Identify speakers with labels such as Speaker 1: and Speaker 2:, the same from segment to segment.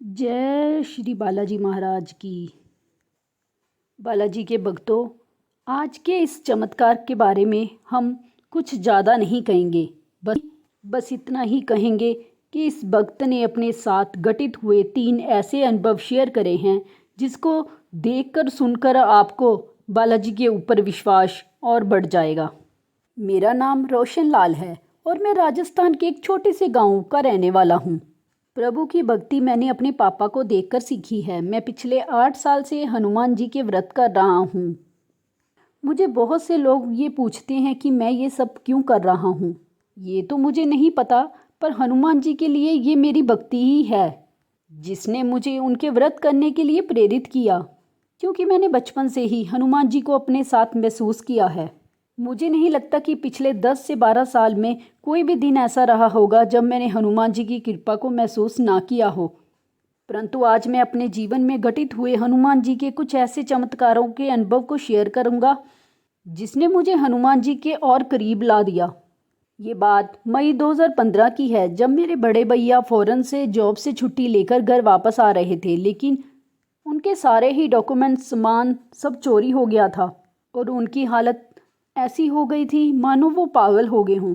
Speaker 1: जय श्री बालाजी महाराज की। बालाजी के भक्तों, आज के इस चमत्कार के बारे में हम कुछ ज़्यादा नहीं कहेंगे, बस इतना ही कहेंगे कि इस भक्त ने अपने साथ घटित हुए 3 ऐसे अनुभव शेयर करे हैं जिसको देखकर सुनकर आपको बालाजी के ऊपर विश्वास और बढ़ जाएगा। मेरा नाम रोशन लाल है और मैं राजस्थान के एक छोटे से गांव का रहने वाला हूँ। प्रभु की भक्ति मैंने अपने पापा को देखकर सीखी है। मैं पिछले 8 साल से हनुमान जी के व्रत कर रहा हूँ। मुझे बहुत से लोग ये पूछते हैं कि मैं ये सब क्यों कर रहा हूँ। ये तो मुझे नहीं पता, पर हनुमान जी के लिए ये मेरी भक्ति ही है जिसने मुझे उनके व्रत करने के लिए प्रेरित किया, क्योंकि मैंने बचपन से ही हनुमान जी को अपने साथ महसूस किया है। मुझे नहीं लगता कि पिछले 10 से 12 साल में कोई भी दिन ऐसा रहा होगा जब मैंने हनुमान जी की कृपा को महसूस ना किया हो। परंतु आज मैं अपने जीवन में घटित हुए हनुमान जी के कुछ ऐसे चमत्कारों के अनुभव को शेयर करूंगा जिसने मुझे हनुमान जी के और करीब ला दिया। ये बात मई 2015 की है, जब मेरे बड़े भैया फौरन से जॉब से छुट्टी लेकर घर वापस आ रहे थे, लेकिन उनके सारे ही डॉक्यूमेंट्स, सामान सब चोरी हो गया था और उनकी हालत ऐसी हो गई थी मानो वो पागल हो गए हों।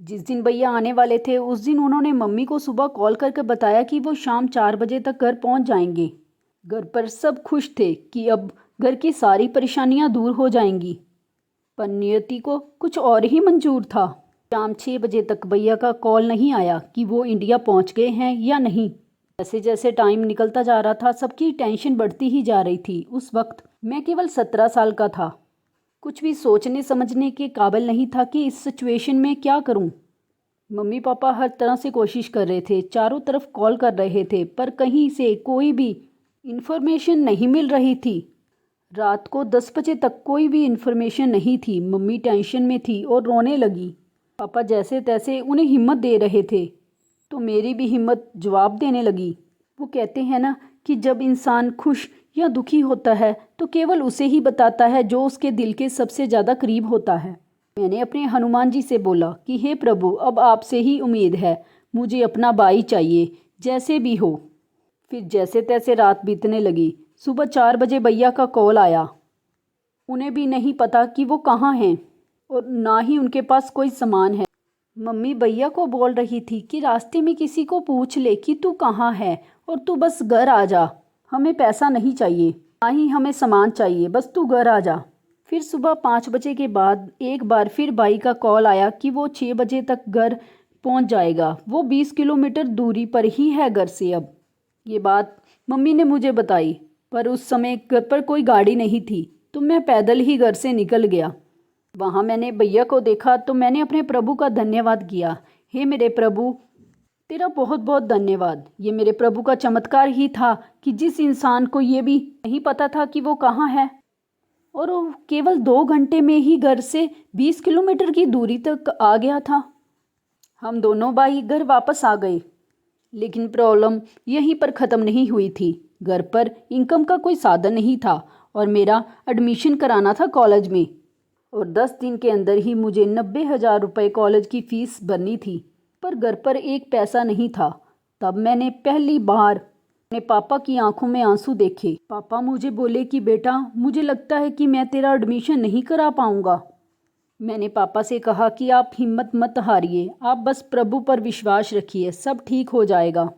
Speaker 1: जिस दिन भैया आने वाले थे उस दिन उन्होंने मम्मी को सुबह कॉल करके बताया कि वो शाम 4 बजे तक घर पहुंच जाएंगे। घर पर सब खुश थे कि अब घर की सारी परेशानियां दूर हो जाएंगी, पर नियति को कुछ और ही मंजूर था। शाम 6 बजे तक भैया का कॉल नहीं आया कि वो इंडिया पहुंच गए हैं या नहीं। जैसे जैसे टाइम निकलता जा रहा था, सबकी टेंशन बढ़ती ही जा रही थी। उस वक्त मैं केवल 17 साल का था, कुछ भी सोचने समझने के काबिल नहीं था कि इस सिचुएशन में क्या करूं। मम्मी पापा हर तरह से कोशिश कर रहे थे, चारों तरफ कॉल कर रहे थे, पर कहीं से कोई भी इन्फॉर्मेशन नहीं मिल रही थी। रात को 10 बजे तक कोई भी इन्फॉर्मेशन नहीं थी। मम्मी टेंशन में थी और रोने लगी। पापा जैसे तैसे उन्हें हिम्मत दे रहे थे, तो मेरी भी हिम्मत जवाब देने लगी। वो कहते हैं ना कि जब इंसान खुश या दुखी होता है तो केवल उसे ही बताता है जो उसके दिल के सबसे ज़्यादा करीब होता है। मैंने अपने हनुमान जी से बोला कि हे प्रभु, अब आपसे ही उम्मीद है, मुझे अपना भाई चाहिए, जैसे भी हो। फिर जैसे तैसे रात बीतने लगी। सुबह 4 बजे भैया का कॉल आया। उन्हें भी नहीं पता कि वो कहाँ हैं और ना ही उनके पास कोई सामान है। मम्मी भैया को बोल रही थी कि रास्ते में किसी को पूछ ले कि तू कहाँ है और तू बस घर आ जा, हमें पैसा नहीं चाहिए, ना ही हमें सामान चाहिए, बस तू घर आ जा। फिर सुबह 5 बजे के बाद एक बार फिर भाई का कॉल आया कि वो 6 बजे तक घर पहुंच जाएगा। वो 20 किलोमीटर दूरी पर ही है घर से। अब ये बात मम्मी ने मुझे बताई, पर उस समय घर पर कोई गाड़ी नहीं थी, तो मैं पैदल ही घर से निकल गया। वहाँ मैंने भैया को देखा तो मैंने अपने प्रभु का धन्यवाद किया। हे मेरे प्रभु, तेरा बहुत बहुत धन्यवाद। ये मेरे प्रभु का चमत्कार ही था कि जिस इंसान को ये भी नहीं पता था कि वो कहाँ है, और वो केवल 2 घंटे में ही घर से 20 किलोमीटर की दूरी तक आ गया था। हम दोनों भाई घर वापस आ गए, लेकिन प्रॉब्लम यहीं पर ख़त्म नहीं हुई थी। घर पर इनकम का कोई साधन नहीं था और मेरा एडमिशन कराना था कॉलेज में, और 10 दिन के अंदर ही मुझे 90,000 रुपये कॉलेज की फ़ीस भरनी थी, पर घर पर एक पैसा नहीं था। तब मैंने पहली बार अपने पापा की आंखों में आंसू देखे। पापा मुझे बोले कि बेटा, मुझे लगता है कि मैं तेरा एडमिशन नहीं करा पाऊँगा। मैंने पापा से कहा कि आप हिम्मत मत हारिए, आप बस प्रभु पर विश्वास रखिए, सब ठीक हो जाएगा।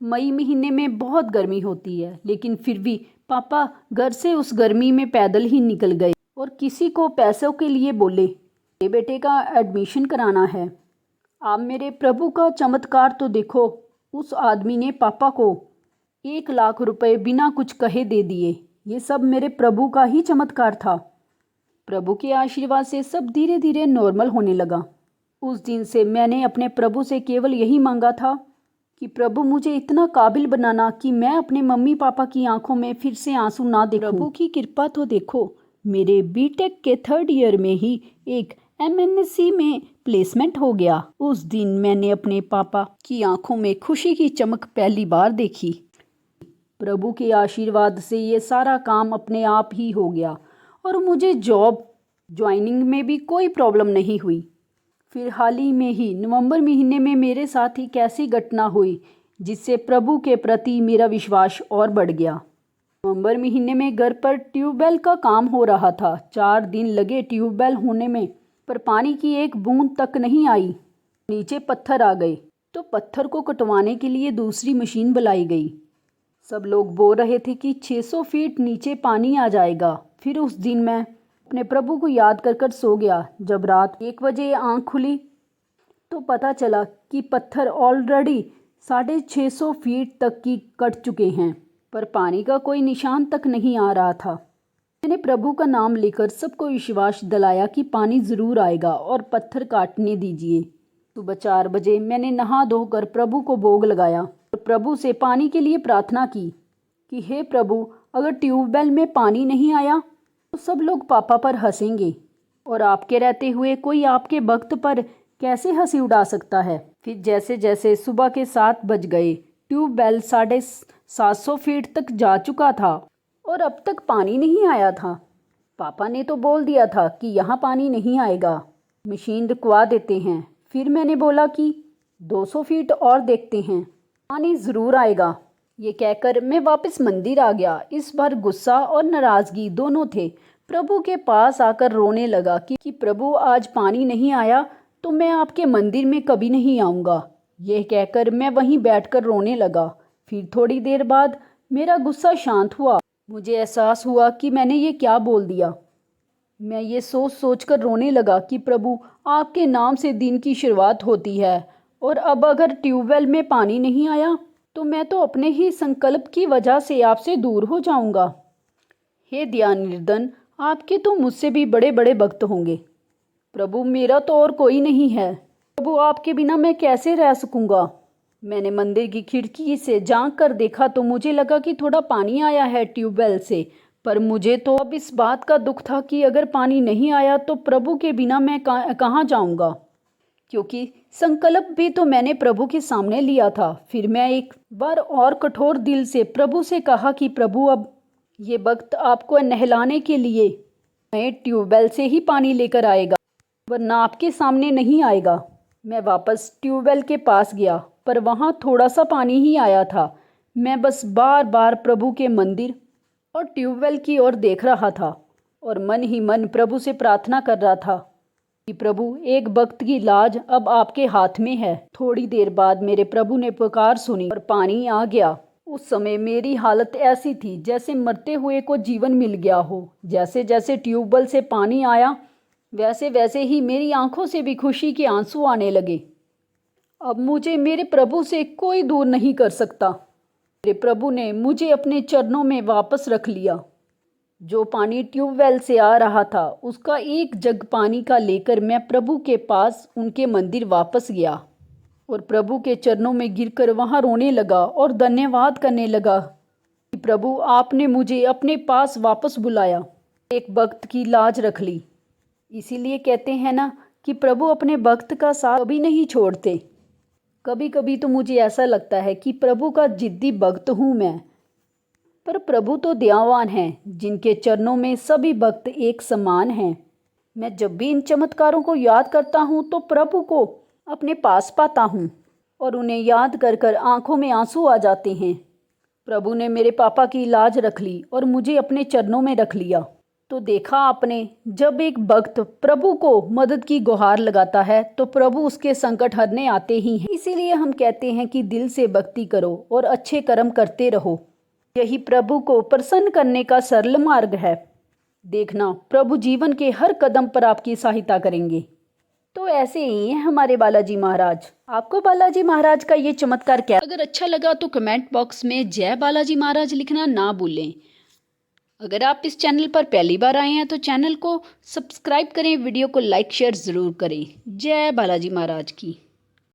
Speaker 1: मई महीने में बहुत गर्मी होती है, लेकिन फिर भी पापा घर से उस गर्मी में पैदल ही निकल गए और किसी को पैसों के लिए बोले, ये बेटे का एडमिशन कराना है। आप मेरे प्रभु का चमत्कार तो देखो। उस आदमी ने पापा को 1 लाख रुपए बिना कुछ कहे दे दिए। ये सब मेरे प्रभु का ही चमत्कार था। प्रभु के आशीर्वाद से सब धीरे धीरे नॉर्मल होने लगा। उस दिन से मैंने अपने प्रभु से केवल यही मांगा था कि प्रभु मुझे इतना काबिल बनाना कि मैं अपने मम्मी पापा की आंखों में फिर से आंसू ना देखूं। प्रभु की कृपा तो देखो, मेरे बीटेक के 3rd ईयर में ही एक MNC में प्लेसमेंट हो गया। उस दिन मैंने अपने पापा की आंखों में खुशी की चमक पहली बार देखी। प्रभु के आशीर्वाद से ये सारा काम अपने आप ही हो गया और मुझे जॉब ज्वाइनिंग में भी कोई प्रॉब्लम नहीं हुई। फिर हाल ही में ही नवंबर महीने में मेरे साथ ही कैसी घटना हुई जिससे प्रभु के प्रति मेरा विश्वास और बढ़ गया। नवंबर महीने में घर पर ट्यूबवेल का काम हो रहा था। 4 दिन लगे ट्यूबवेल होने में, पर पानी की एक बूंद तक नहीं आई। नीचे पत्थर आ गए तो पत्थर को कटवाने के लिए दूसरी मशीन बुलाई गई। सब लोग बोल रहे थे कि 600 फीट नीचे पानी आ जाएगा। फिर उस दिन मैं अपने प्रभु को याद कर कर सो गया। जब रात 1 बजे आँख खुली तो पता चला कि पत्थर ऑलरेडी 650 फीट तक की कट चुके हैं, पर पानी का कोई निशान तक नहीं आ रहा था। मैंने प्रभु का नाम लेकर सबको विश्वास दिलाया कि पानी ज़रूर आएगा और पत्थर काटने दीजिए। सुबह 4 बजे मैंने नहा धोकर प्रभु को भोग लगाया और प्रभु से पानी के लिए प्रार्थना की कि हे प्रभु, अगर ट्यूबवेल में पानी नहीं आया तो सब लोग पापा पर हंसेंगे और आपके रहते हुए कोई आपके भक्त पर कैसे हंसी उड़ा सकता है। फिर जैसे जैसे सुबह के 7 बज गए, ट्यूबवेल 750 फीट तक जा चुका था और अब तक पानी नहीं आया था। पापा ने तो बोल दिया था कि यहाँ पानी नहीं आएगा, मशीन रुकवा देते हैं। फिर मैंने बोला कि 200 फीट और देखते हैं, पानी ज़रूर आएगा। ये कहकर मैं वापस मंदिर आ गया। इस बार गुस्सा और नाराज़गी दोनों थे। प्रभु के पास आकर रोने लगा कि प्रभु, आज पानी नहीं आया तो मैं आपके मंदिर में कभी नहीं आऊँगा। यह कहकर मैं वहीं बैठकर रोने लगा। फिर थोड़ी देर बाद मेरा गुस्सा शांत हुआ। मुझे एहसास हुआ कि मैंने ये क्या बोल दिया। मैं ये सोच सोच कर रोने लगा कि प्रभु, आपके नाम से दिन की शुरुआत होती है और अब अगर ट्यूबवेल में पानी नहीं आया तो मैं तो अपने ही संकल्प की वजह से आपसे दूर हो जाऊंगा। हे दयानिर्दन, आपके तो मुझसे भी बड़े बड़े भक्त होंगे। प्रभु, मेरा तो और कोई नहीं है। प्रभु, आपके बिना मैं कैसे रह सकूंगा। मैंने मंदिर की खिड़की से झांक कर देखा तो मुझे लगा कि थोड़ा पानी आया है ट्यूबवेल से, पर मुझे तो अब इस बात का दुख था कि अगर पानी नहीं आया तो प्रभु के बिना मैं कहाँ जाऊंगा, क्योंकि संकल्प भी तो मैंने प्रभु के सामने लिया था। फिर मैं एक बार और कठोर दिल से प्रभु से कहा कि प्रभु, अब ये वक्त आपको नहलाने के लिए नए ट्यूबवेल से ही पानी लेकर आएगा, वरना आपके सामने नहीं आएगा। मैं वापस ट्यूबवेल के पास गया, पर वहाँ थोड़ा सा पानी ही आया था। मैं बस बार बार प्रभु के मंदिर और ट्यूबवेल की ओर देख रहा था और मन ही मन प्रभु से प्रार्थना कर रहा था कि प्रभु, एक भक्त की लाज अब आपके हाथ में है। थोड़ी देर बाद मेरे प्रभु ने पुकार सुनी और पानी आ गया। उस समय मेरी हालत ऐसी थी जैसे मरते हुए को जीवन मिल गया हो। जैसे जैसे ट्यूबवेल से पानी आया वैसे वैसे ही मेरी आंखों से भी खुशी के आंसू आने लगे। अब मुझे मेरे प्रभु से कोई दूर नहीं कर सकता। मेरे प्रभु ने मुझे अपने चरणों में वापस रख लिया। जो पानी ट्यूबवेल से आ रहा था उसका एक जग पानी का लेकर मैं प्रभु के पास उनके मंदिर वापस गया और प्रभु के चरणों में गिरकर वहाँ रोने लगा और धन्यवाद करने लगा कि प्रभु, आपने मुझे अपने पास वापस बुलाया, एक भक्त की लाज रख ली। इसीलिए कहते हैं ना कि प्रभु अपने भक्त का साथ कभी नहीं छोड़ते। कभी कभी तो मुझे ऐसा लगता है कि प्रभु का जिद्दी भक्त हूँ मैं, पर प्रभु तो दयावान हैं, जिनके चरणों में सभी भक्त एक समान हैं। मैं जब भी इन चमत्कारों को याद करता हूँ तो प्रभु को अपने पास पाता हूँ और उन्हें याद कर कर आँखों में आंसू आ जाते हैं। प्रभु ने मेरे पापा की लाज रख ली और मुझे अपने चरणों में रख लिया। तो देखा आपने, जब एक भक्त प्रभु को मदद की गुहार लगाता है तो प्रभु उसके संकट हरने आते ही हैं। इसीलिए हम कहते हैं कि दिल से भक्ति करो और अच्छे कर्म करते रहो। यही प्रभु को प्रसन्न करने का सरल मार्ग है। देखना, प्रभु जीवन के हर कदम पर आपकी सहायता करेंगे। तो ऐसे ही हैं हमारे बालाजी महाराज। आपको बालाजी महाराज का ये चमत्कार क्या अगर अच्छा लगा तो कमेंट बॉक्स में जय बालाजी महाराज लिखना ना भूलें। अगर आप इस चैनल पर पहली बार आए हैं तो चैनल को सब्सक्राइब करें, वीडियो को लाइक शेयर ज़रूर करें। जय बालाजी महाराज की।